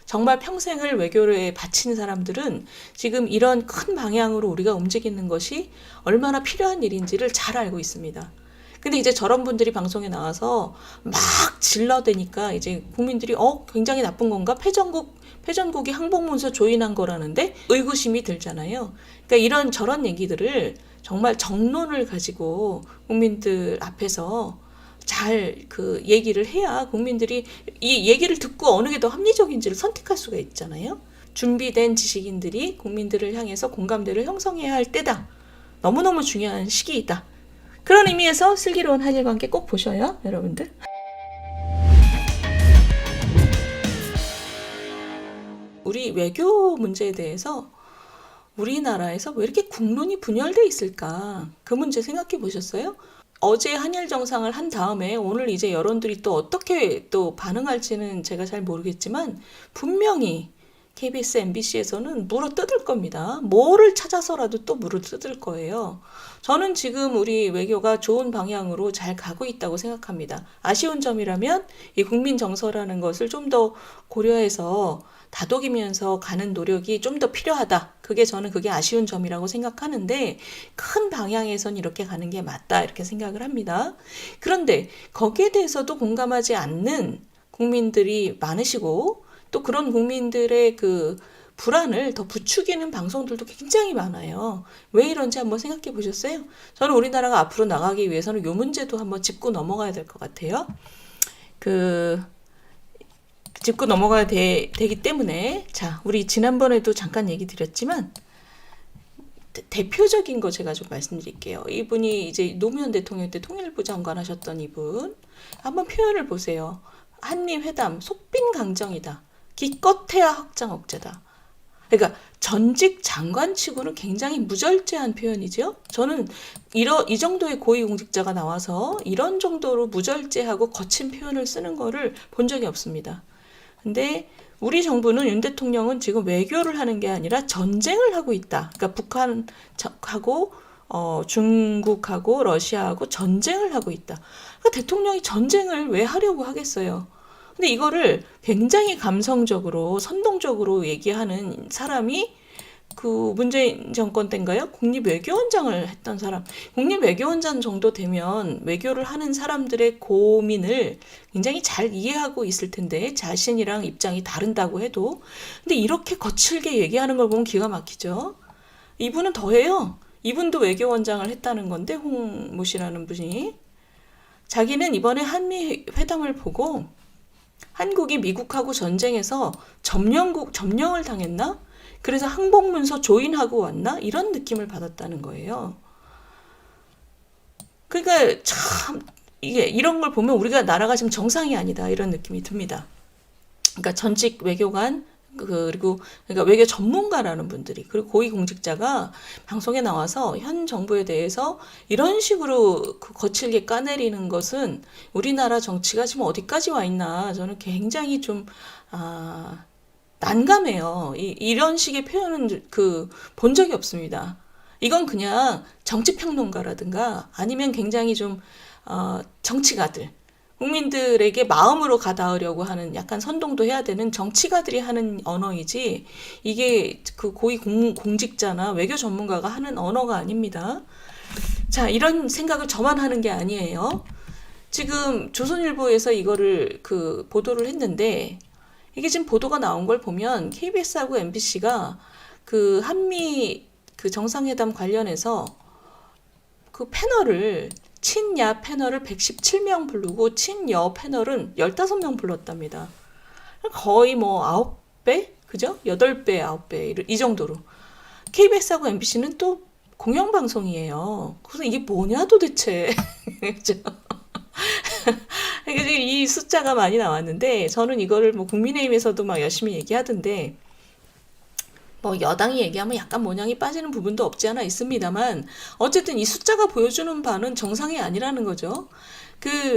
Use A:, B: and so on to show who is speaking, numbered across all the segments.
A: 정말 평생을 외교에 바친 사람들은 지금 이런 큰 방향으로 우리가 움직이는 것이 얼마나 필요한 일인지를 잘 알고 있습니다. 근데 이제 저런 분들이 방송에 나와서 막 질러대니까 이제 국민들이 굉장히 나쁜 건가? 패전국이 항복문서 조인한 거라는데 의구심이 들잖아요. 그러니까 이런 저런 얘기들을 정말 정론을 가지고 국민들 앞에서 잘 그 얘기를 해야 국민들이 이 얘기를 듣고 어느 게 더 합리적인지를 선택할 수가 있잖아요. 준비된 지식인들이 국민들을 향해서 공감대를 형성해야 할 때다. 너무너무 중요한 시기이다. 그런 의미에서 슬기로운 한일관계 꼭 보셔요, 여러분들. 우리 외교 문제에 대해서 우리나라에서 왜 이렇게 국론이 분열돼 있을까? 그 문제 생각해 보셨어요? 어제 한일 정상을 한 다음에 오늘 이제 여론들이 또 어떻게 또 반응할지는 제가 잘 모르겠지만 분명히 KBS, MBC에서는 물어뜯을 겁니다. 뭐를 찾아서라도 또 물어뜯을 거예요. 저는 지금 우리 외교가 좋은 방향으로 잘 가고 있다고 생각합니다. 아쉬운 점이라면 이 국민 정서라는 것을 좀 더 고려해서 다독이면서 가는 노력이 좀 더 필요하다. 저는 그게 아쉬운 점이라고 생각하는데 큰 방향에선 이렇게 가는 게 맞다 이렇게 생각을 합니다. 그런데 거기에 대해서도 공감하지 않는 국민들이 많으시고 또 그런 국민들의 그 불안을 더 부추기는 방송들도 굉장히 많아요. 왜 이런지 한번 생각해 보셨어요? 저는 우리나라가 앞으로 나가기 위해서는 이 문제도 한번 짚고 넘어가야 될 것 같아요. 짚고 넘어가야 되기 때문에 자, 우리 지난번에도 잠깐 얘기 드렸지만 대표적인 거 제가 좀 말씀드릴게요. 이분이 이제 노무현 대통령 때 통일부 장관 하셨던 이분 한번 표현을 보세요. 한미 회담 속빈 강정이다. 기껏해야 확장 억제다. 그러니까 전직 장관치고는 굉장히 무절제한 표현이죠. 저는 이 정도의 고위공직자가 나와서 이런 정도로 무절제하고 거친 표현을 쓰는 거를 본 적이 없습니다. 근데 우리 정부는 윤 대통령은 지금 외교를 하는 게 아니라 전쟁을 하고 있다. 그러니까 북한하고 중국하고 러시아하고 전쟁을 하고 있다. 그러니까 대통령이 전쟁을 왜 하려고 하겠어요? 근데 이거를 굉장히 감성적으로 선동적으로 얘기하는 사람이 그 문재인 정권 때인가요? 국립외교원장을 했던 사람. 국립외교원장 정도 되면 외교를 하는 사람들의 고민을 굉장히 잘 이해하고 있을 텐데 자신이랑 입장이 다른다고 해도 근데 이렇게 거칠게 얘기하는 걸 보면 기가 막히죠. 이분은 더해요. 이분도 외교원장을 했다는 건데 홍모 씨라는 분이 자기는 이번에 한미 회담을 보고 한국이 미국하고 전쟁에서 점령을 당했나? 그래서 항복문서 조인하고 왔나? 이런 느낌을 받았다는 거예요. 그러니까 참 이게 이런 걸 보면 우리가 나라가 지금 정상이 아니다 이런 느낌이 듭니다. 그러니까 전직 외교관 그러니까 외교 전문가라는 분들이 그리고 고위공직자가 방송에 나와서 현 정부에 대해서 이런 식으로 거칠게 까내리는 것은 우리나라 정치가 지금 어디까지 와 있나 저는 굉장히 좀 난감해요. 이런 식의 표현은 본 적이 없습니다. 이건 그냥 정치평론가라든가 아니면 굉장히 좀 정치가들 국민들에게 마음으로 가닿으려고 하는 약간 선동도 해야 되는 정치가들이 하는 언어이지 이게 그 고위 공직자나 외교 전문가가 하는 언어가 아닙니다. 자, 이런 생각을 저만 하는 게 아니에요. 지금 조선일보에서 이거를 보도를 했는데 이게 지금 보도가 나온 걸 보면 KBS하고 MBC가 그 한미 그 정상회담 관련해서 그 패널을 친야 패널을 117명 부르고 친여 패널은 15명 불렀답니다. 거의 뭐 9배? 그죠? 8배, 9배 이 정도로. KBS하고 MBC는 또 공영방송이에요. 그래서 이게 뭐냐 도대체. 그죠? 이 숫자가 많이 나왔는데 저는 이거를 뭐 국민의힘에서도 막 열심히 얘기하던데 뭐 여당이 얘기하면 약간 모양이 빠지는 부분도 없지 않아 있습니다만 어쨌든 이 숫자가 보여주는 바는 정상이 아니라는 거죠.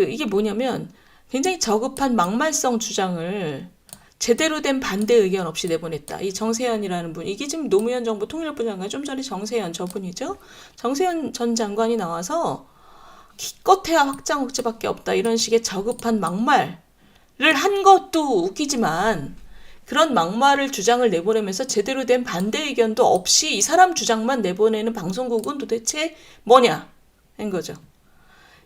A: 이게 뭐냐면 굉장히 저급한 막말성 주장을 제대로 된 반대 의견 없이 내보냈다. 이 정세현이라는 분, 이게 지금 노무현 정부 통일부 장관, 좀 전에 정세현 저분이죠. 정세현 전 장관이 나와서 기껏해야 확장 억제밖에 없다. 이런 식의 저급한 막말을 한 것도 웃기지만 그런 막말을 주장을 내보내면서 제대로 된 반대 의견도 없이 이 사람 주장만 내보내는 방송국은 도대체 뭐냐? 한 거죠.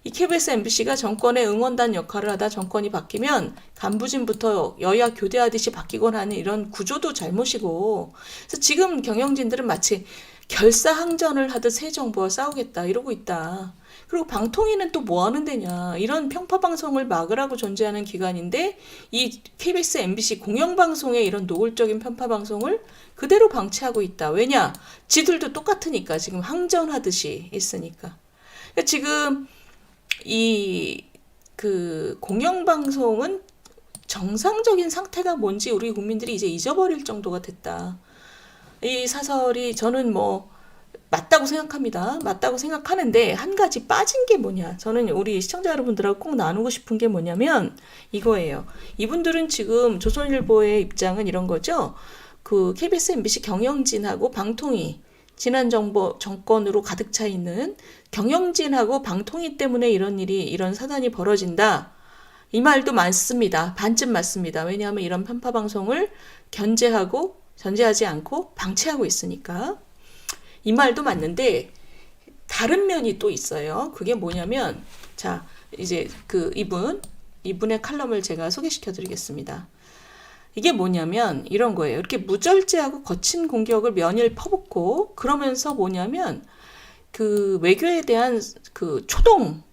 A: 이 KBS, MBC가 정권의 응원단 역할을 하다 정권이 바뀌면 간부진부터 여야 교대하듯이 바뀌곤 하는 이런 구조도 잘못이고, 그래서 지금 경영진들은 마치 결사항전을 하듯 새 정부와 싸우겠다 이러고 있다. 그리고 방통위는 또 뭐 하는 데냐. 이런 편파방송을 막으라고 존재하는 기관인데 이 KBS, MBC 공영방송의 이런 노골적인 편파방송을 그대로 방치하고 있다. 왜냐? 지들도 똑같으니까. 지금 항전하듯이 있으니까. 그러니까 지금 이 공영방송은 정상적인 상태가 뭔지 우리 국민들이 이제 잊어버릴 정도가 됐다. 이 사설이 저는 뭐 맞다고 생각합니다. 맞다고 생각하는데 한 가지 빠진 게 뭐냐. 저는 우리 시청자 여러분들하고 꼭 나누고 싶은 게 뭐냐면 이거예요. 이분들은 지금 조선일보의 입장은 이런 거죠. 그 KBS, MBC 경영진하고 방통위 지난 정권으로 가득 차 있는 경영진하고 방통위 때문에 이런 사단이 벌어진다. 이 말도 맞습니다. 반쯤 맞습니다. 왜냐하면 이런 편파 방송을 견제하지 않고 방치하고 있으니까. 이 말도 맞는데 다른 면이 또 있어요. 그게 뭐냐면 자, 이제 이분의 칼럼을 제가 소개시켜 드리겠습니다. 이게 뭐냐면 이런 거예요. 이렇게 무절제하고 거친 공격을 면일 퍼붓고 그러면서 뭐냐면 그 외교에 대한 그 초동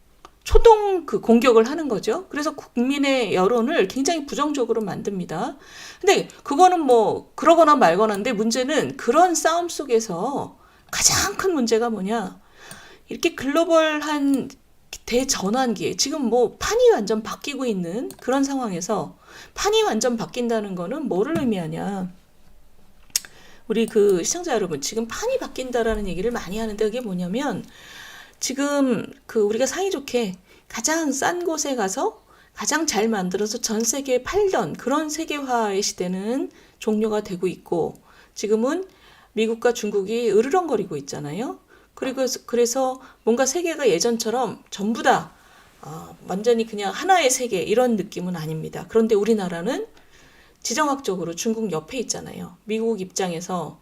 A: 그 공격을 하는 거죠. 그래서 국민의 여론을 굉장히 부정적으로 만듭니다. 근데 그거는 뭐 그러거나 말거나인데 문제는 그런 싸움 속에서 가장 큰 문제가 뭐냐. 이렇게 글로벌한 대전환기에 지금 뭐 판이 완전 바뀌고 있는 그런 상황에서 판이 완전 바뀐다는 거는 뭐를 의미하냐. 우리 그 시청자 여러분, 지금 판이 바뀐다라는 얘기를 많이 하는데 그게 뭐냐면 지금 우리가 사이좋게 가장 싼 곳에 가서 가장 잘 만들어서 전 세계에 팔던 그런 세계화의 시대는 종료가 되고 있고 지금은 미국과 중국이 으르렁거리고 있잖아요. 그래서 뭔가 세계가 예전처럼 전부 다 완전히 그냥 하나의 세계 이런 느낌은 아닙니다. 그런데 우리나라는 지정학적으로 중국 옆에 있잖아요. 미국 입장에서는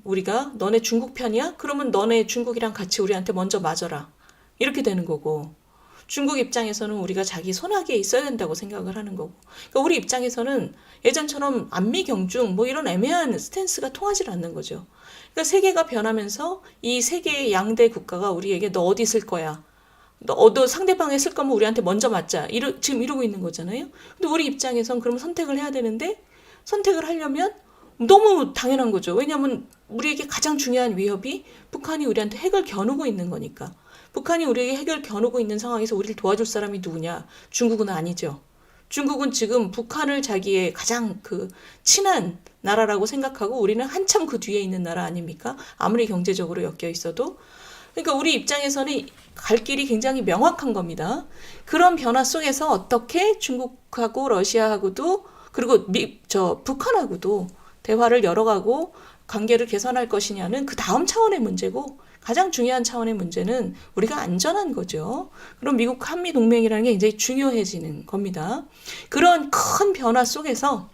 A: 우리가 너네 중국 편이야? 그러면 너네 중국이랑 같이 우리한테 먼저 맞아라. 이렇게 되는 거고 중국 입장에서는 우리가 자기 손아귀에 있어야 된다고 생각을 하는 거고 그러니까 우리 입장에서는 예전처럼 안미 경중 뭐 이런 애매한 스탠스가 통하지 않는 거죠. 그러니까 세계가 변하면서 이 세계의 양대 국가가 우리에게 너 어디 있을 거야? 너 상대방에 쓸 거면 우리한테 먼저 맞자. 지금 이러고 있는 거잖아요. 근데 우리 입장에선 그러면 선택을 해야 되는데 선택을 하려면 너무 당연한 거죠. 왜냐하면 우리에게 가장 중요한 위협이 북한이 우리한테 핵을 겨누고 있는 거니까. 북한이 우리에게 핵을 겨누고 있는 상황에서 우리를 도와줄 사람이 누구냐? 중국은 아니죠. 중국은 지금 북한을 자기의 가장 친한 나라라고 생각하고 우리는 한참 그 뒤에 있는 나라 아닙니까? 아무리 경제적으로 엮여 있어도. 그러니까 우리 입장에서는 갈 길이 굉장히 명확한 겁니다. 그런 변화 속에서 어떻게 중국하고 러시아하고도 그리고 북한하고도 대화를 열어가고 관계를 개선할 것이냐는 그 다음 차원의 문제고 가장 중요한 차원의 문제는 우리가 안전한 거죠. 그럼 미국 한미 동맹이라는 게 굉장히 중요해지는 겁니다. 그런 큰 변화 속에서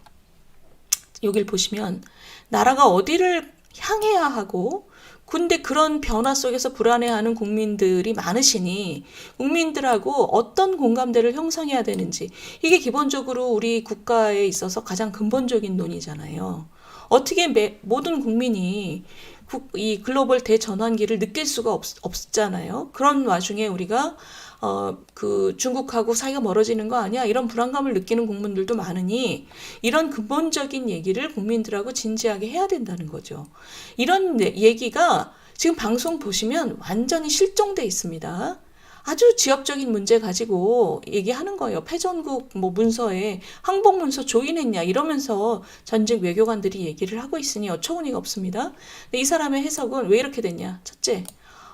A: 여길 보시면 나라가 어디를 향해야 하고 근데 그런 변화 속에서 불안해하는 국민들이 많으시니 국민들하고 어떤 공감대를 형성해야 되는지 이게 기본적으로 우리 국가에 있어서 가장 근본적인 논의잖아요. 어떻게 모든 국민이 이 글로벌 대전환기를 느낄 수가 없잖아요. 그런 와중에 우리가 중국하고 사이가 멀어지는 거 아니야? 이런 불안감을 느끼는 국민들도 많으니 이런 근본적인 얘기를 국민들하고 진지하게 해야 된다는 거죠. 이런 얘기가 지금 방송 보시면 완전히 실종돼 있습니다. 아주 지역적인 문제 가지고 얘기하는 거예요. 패전국 문서에 항복문서 조인했냐 이러면서 전직 외교관들이 얘기를 하고 있으니 어처구니가 없습니다. 근데 이 사람의 해석은 왜 이렇게 됐냐? 첫째,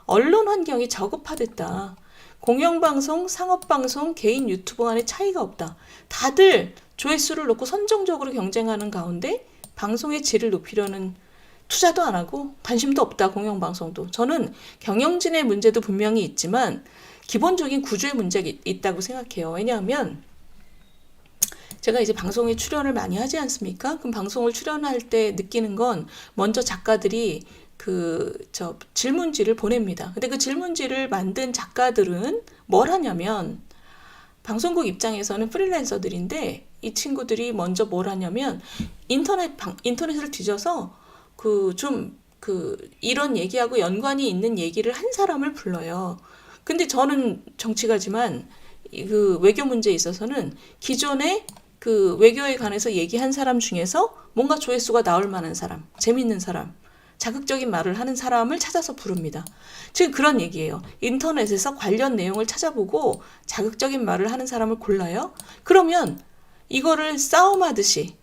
A: 언론 환경이 저급화됐다. 공영방송, 상업방송, 개인 유튜버 간의 차이가 없다. 다들 조회수를 놓고 선정적으로 경쟁하는 가운데 방송의 질을 높이려는 투자도 안 하고 관심도 없다. 공영방송도. 저는 경영진의 문제도 분명히 있지만 기본적인 구조의 문제가 있다고 생각해요. 왜냐하면 제가 이제 방송에 출연을 많이 하지 않습니까? 그럼 방송을 출연할 때 느끼는 건 먼저 작가들이 질문지를 보냅니다. 근데 그 질문지를 만든 작가들은 뭘 하냐면 방송국 입장에서는 프리랜서들인데 이 친구들이 먼저 뭘 하냐면 인터넷을 뒤져서 이런 얘기하고 연관이 있는 얘기를 한 사람을 불러요. 근데 저는 정치가지만 그 외교 문제에 있어서는 기존에 그 외교에 관해서 얘기한 사람 중에서 뭔가 조회수가 나올 만한 사람, 재밌는 사람, 자극적인 말을 하는 사람을 찾아서 부릅니다. 지금 그런 얘기예요. 인터넷에서 관련 내용을 찾아보고 자극적인 말을 하는 사람을 골라요. 그러면 이거를 싸움하듯이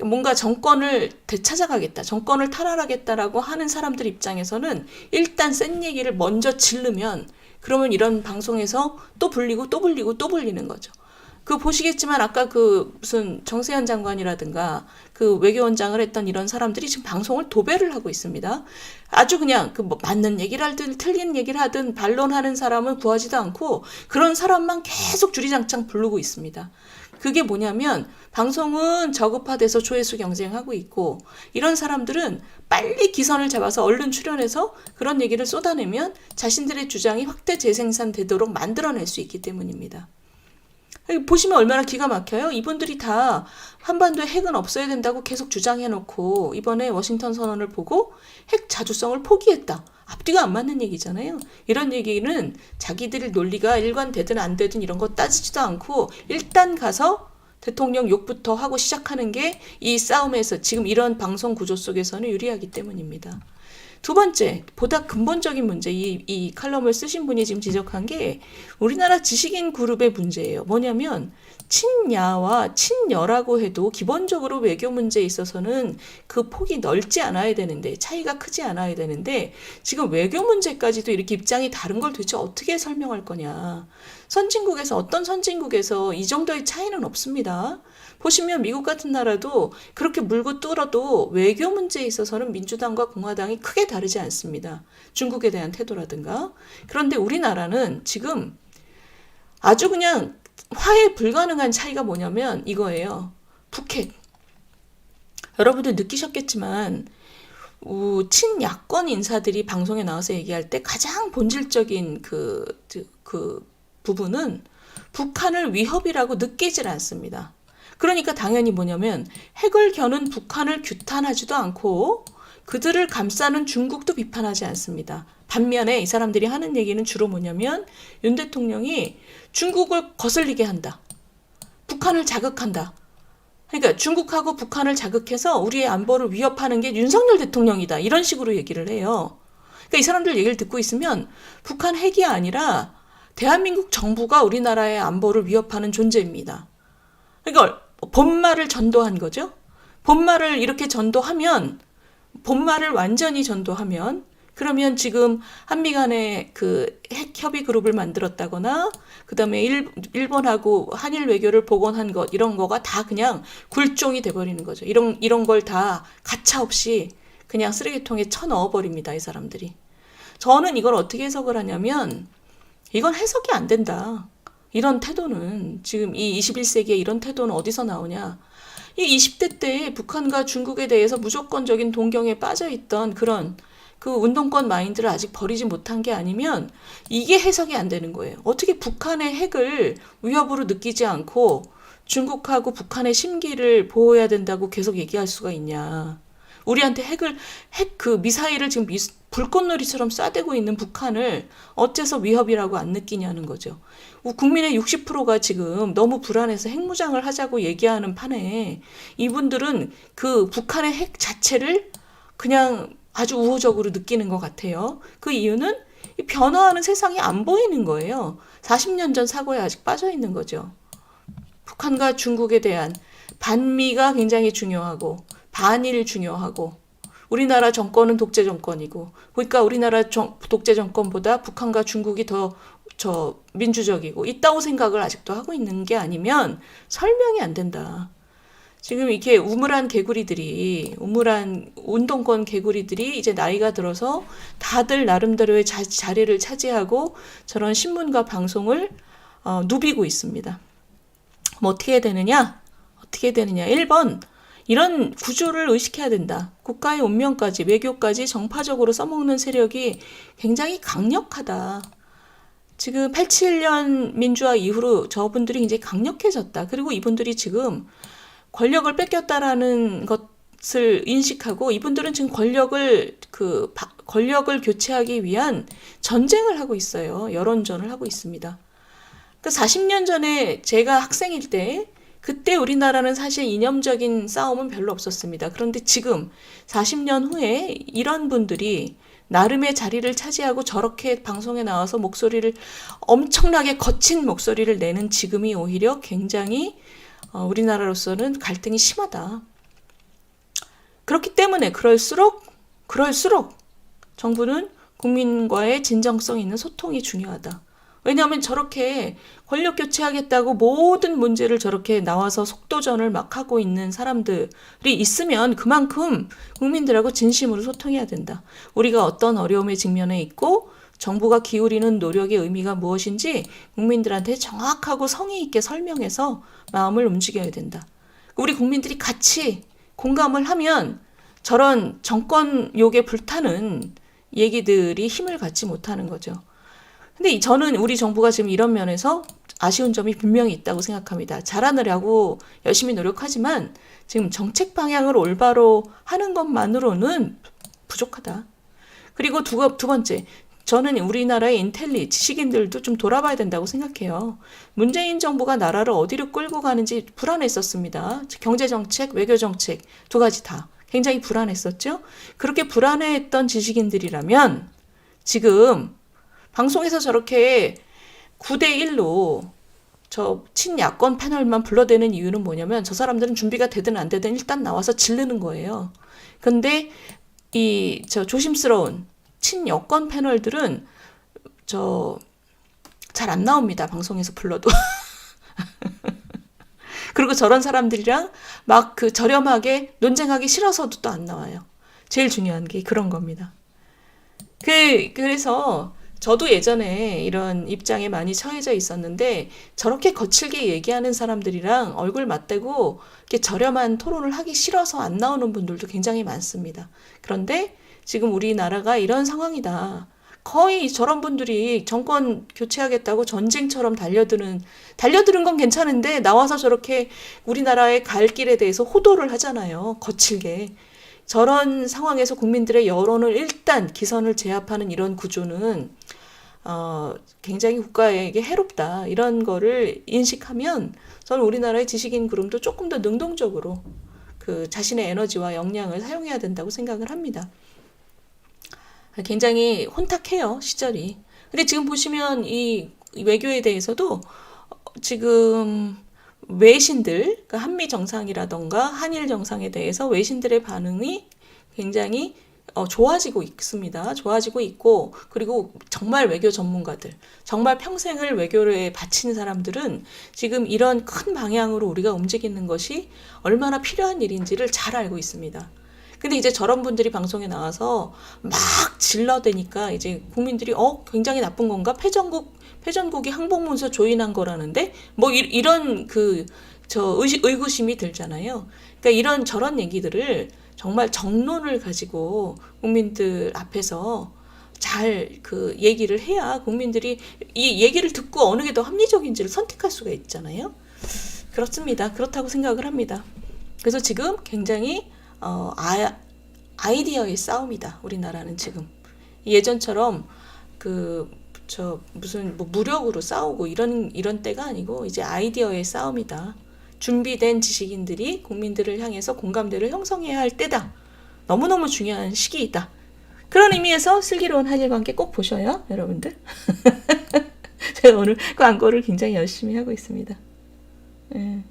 A: 뭔가 정권을 되찾아가겠다, 정권을 탈환하겠다라고 하는 사람들 입장에서는 일단 센 얘기를 먼저 지르면 그러면 이런 방송에서 또 불리고 또 불리고 또 불리는 거죠. 보시겠지만 아까 무슨 정세현 장관이라든가 외교원장을 했던 이런 사람들이 지금 방송을 도배를 하고 있습니다. 아주 그냥 뭐 맞는 얘기를 하든 틀린 얘기를 하든 반론하는 사람은 구하지도 않고 그런 사람만 계속 주리장창 부르고 있습니다. 그게 뭐냐면 방송은 저급화돼서 조회수 경쟁하고 있고 이런 사람들은 빨리 기선을 잡아서 얼른 출연해서 그런 얘기를 쏟아내면 자신들의 주장이 확대 재생산되도록 만들어낼 수 있기 때문입니다. 보시면 얼마나 기가 막혀요. 이분들이 다 한반도에 핵은 없어야 된다고 계속 주장해놓고 이번에 워싱턴 선언을 보고 핵 자주성을 포기했다. 앞뒤가 안 맞는 얘기잖아요. 이런 얘기는 자기들의 논리가 일관되든 안 되든 이런 거 따지지도 않고 일단 가서 대통령 욕부터 하고 시작하는 게 이 싸움에서 지금 이런 방송 구조 속에서는 유리하기 때문입니다. 두 번째, 보다 근본적인 문제, 이 칼럼을 쓰신 분이 지금 지적한 게 우리나라 지식인 그룹의 문제예요. 뭐냐면 친야와 친여라고 해도 기본적으로 외교 문제에 있어서는 그 폭이 넓지 않아야 되는데, 차이가 크지 않아야 되는데 지금 외교 문제까지도 이렇게 입장이 다른 걸 도대체 어떻게 설명할 거냐. 어떤 선진국에서 이 정도의 차이는 없습니다. 보시면 미국 같은 나라도 그렇게 물고 뚫어도 외교 문제에 있어서는 민주당과 공화당이 크게 다르지 않습니다. 중국에 대한 태도라든가. 그런데 우리나라는 지금 아주 그냥 화해 불가능한 차이가 뭐냐면 이거예요. 북핵. 여러분들 느끼셨겠지만 친야권 인사들이 방송에 나와서 얘기할 때 가장 본질적인 그 부분은 북한을 위협이라고 느끼질 않습니다. 그러니까 당연히 뭐냐면 핵을 겨눈 북한을 규탄하지도 않고 그들을 감싸는 중국도 비판하지 않습니다. 반면에 이 사람들이 하는 얘기는 주로 뭐냐면 윤 대통령이 중국을 거슬리게 한다. 북한을 자극한다. 그러니까 중국하고 북한을 자극해서 우리의 안보를 위협하는 게 윤석열 대통령이다. 이런 식으로 얘기를 해요. 그러니까 이 사람들 얘기를 듣고 있으면 북한 핵이 아니라 대한민국 정부가 우리나라의 안보를 위협하는 존재입니다. 그러니까 본말을 전도한 거죠. 본말을 이렇게 전도하면, 본말을 완전히 전도하면, 그러면 지금 한미 간에 핵 협의 그룹을 만들었다거나, 그 다음에 일본하고 한일 외교를 복원한 것, 이런 거가 다 그냥 굴종이 돼버리는 거죠. 이런 걸 다 가차없이 그냥 쓰레기통에 쳐넣어버립니다, 이 사람들이. 저는 이걸 어떻게 해석을 하냐면, 이건 해석이 안 된다. 이런 태도는 지금 이 21세기에 이런 태도는 어디서 나오냐. 이 20대 때 북한과 중국에 대해서 무조건적인 동경에 빠져있던 그런 운동권 마인드를 아직 버리지 못한 게 아니면 이게 해석이 안 되는 거예요. 어떻게 북한의 핵을 위협으로 느끼지 않고 중국하고 북한의 심기를 보호해야 된다고 계속 얘기할 수가 있냐. 우리한테 미사일을 지금 불꽃놀이처럼 쏴대고 있는 북한을 어째서 위협이라고 안 느끼냐는 거죠. 국민의 60%가 지금 너무 불안해서 핵무장을 하자고 얘기하는 판에 이분들은 북한의 핵 자체를 그냥 아주 우호적으로 느끼는 것 같아요. 그 이유는 이 변화하는 세상이 안 보이는 거예요. 40년 전 사고에 아직 빠져 있는 거죠. 북한과 중국에 대한 반미가 굉장히 중요하고 반일 중요하고 우리나라 정권은 독재 정권이고 그러니까 우리나라 독재 정권보다 북한과 중국이 더 민주적이고 있다고 생각을 아직도 하고 있는 게 아니면 설명이 안 된다. 지금 이렇게 우물한 운동권 개구리들이 이제 나이가 들어서 다들 나름대로의 자리를 차지하고 저런 신문과 방송을 누비고 있습니다. 뭐 어떻게 해야 되느냐? 어떻게 되느냐. 1번, 이런 구조를 의식해야 된다. 국가의 운명까지, 외교까지 정파적으로 써먹는 세력이 굉장히 강력하다. 지금 87년 민주화 이후로 저분들이 굉장히 강력해졌다. 그리고 이분들이 지금 권력을 뺏겼다라는 것을 인식하고 이분들은 지금 권력을 교체하기 위한 전쟁을 하고 있어요. 여론전을 하고 있습니다. 그 40년 전에 제가 학생일 때 그때 우리나라는 사실 이념적인 싸움은 별로 없었습니다. 그런데 지금 40년 후에 이런 분들이 나름의 자리를 차지하고 저렇게 방송에 나와서 목소리를 엄청나게 거친 목소리를 내는 지금이 오히려 굉장히 우리나라로서는 갈등이 심하다. 그렇기 때문에 그럴수록 정부는 국민과의 진정성 있는 소통이 중요하다. 왜냐하면 저렇게 권력 교체하겠다고 모든 문제를 저렇게 나와서 속도전을 막 하고 있는 사람들이 있으면 그만큼 국민들하고 진심으로 소통해야 된다. 우리가 어떤 어려움에 직면해 있고 정부가 기울이는 노력의 의미가 무엇인지 국민들한테 정확하고 성의 있게 설명해서 마음을 움직여야 된다. 우리 국민들이 같이 공감을 하면 저런 정권 욕에 불타는 얘기들이 힘을 갖지 못하는 거죠. 근데 저는 우리 정부가 지금 이런 면에서 아쉬운 점이 분명히 있다고 생각합니다. 잘하느라고 열심히 노력하지만 지금 정책 방향을 올바로 하는 것만으로는 부족하다. 그리고 두 번째, 저는 우리나라의 인텔리 지식인들도 좀 돌아봐야 된다고 생각해요. 문재인 정부가 나라를 어디로 끌고 가는지 불안했었습니다. 경제정책, 외교정책 두 가지 다 굉장히 불안했었죠. 그렇게 불안해했던 지식인들이라면 지금 방송에서 저렇게 9대1로 저 친야권 패널만 불러대는 이유는 뭐냐면 저 사람들은 준비가 되든 안 되든 일단 나와서 지르는 거예요. 근데 저 조심스러운 친여권 패널들은 잘 안 나옵니다. 방송에서 불러도. 그리고 저런 사람들이랑 막 저렴하게 논쟁하기 싫어서도 또 안 나와요. 제일 중요한 게 그런 겁니다. 그래서 저도 예전에 이런 입장에 많이 처해져 있었는데 저렇게 거칠게 얘기하는 사람들이랑 얼굴 맞대고 이렇게 저렴한 토론을 하기 싫어서 안 나오는 분들도 굉장히 많습니다. 그런데 지금 우리나라가 이런 상황이다. 거의 저런 분들이 정권 교체하겠다고 전쟁처럼 달려드는 건 괜찮은데 나와서 저렇게 우리나라의 갈 길에 대해서 호도를 하잖아요. 거칠게. 저런 상황에서 국민들의 여론을 일단 기선을 제압하는 이런 구조는 굉장히 국가에게 해롭다. 이런 거를 인식하면 저는 우리나라의 지식인 그룹도 조금 더 능동적으로 자신의 에너지와 역량을 사용해야 된다고 생각을 합니다. 굉장히 혼탁해요, 시절이. 근데 지금 보시면 이 외교에 대해서도 지금 외신들, 그러니까 한미 정상이라던가 한일 정상에 대해서 외신들의 반응이 굉장히 좋아지고 있습니다. 좋아지고 있고, 그리고 정말 외교 전문가들, 정말 평생을 외교에 바친 사람들은 지금 이런 큰 방향으로 우리가 움직이는 것이 얼마나 필요한 일인지를 잘 알고 있습니다. 근데 이제 저런 분들이 방송에 나와서 막 질러대니까 이제 국민들이 굉장히 나쁜 건가? 패전국이 항복문서 조인한 거라는데 뭐 이런 의구심이 들잖아요. 그러니까 저런 얘기들을 정말 정론을 가지고 국민들 앞에서 잘 얘기를 해야 국민들이 이 얘기를 듣고 어느 게 더 합리적인지를 선택할 수가 있잖아요. 그렇습니다. 그렇다고 생각을 합니다. 그래서 지금 굉장히 아이디어의 싸움이다. 우리나라는 지금 예전처럼 무슨 무력으로 싸우고 이런 때가 아니고 이제 아이디어의 싸움이다. 준비된 지식인들이 국민들을 향해서 공감대를 형성해야 할 때다. 너무너무 중요한 시기이다. 그런 의미에서 슬기로운 한일관계 꼭 보셔요, 여러분들. 제가 오늘 광고를 굉장히 열심히 하고 있습니다. 예.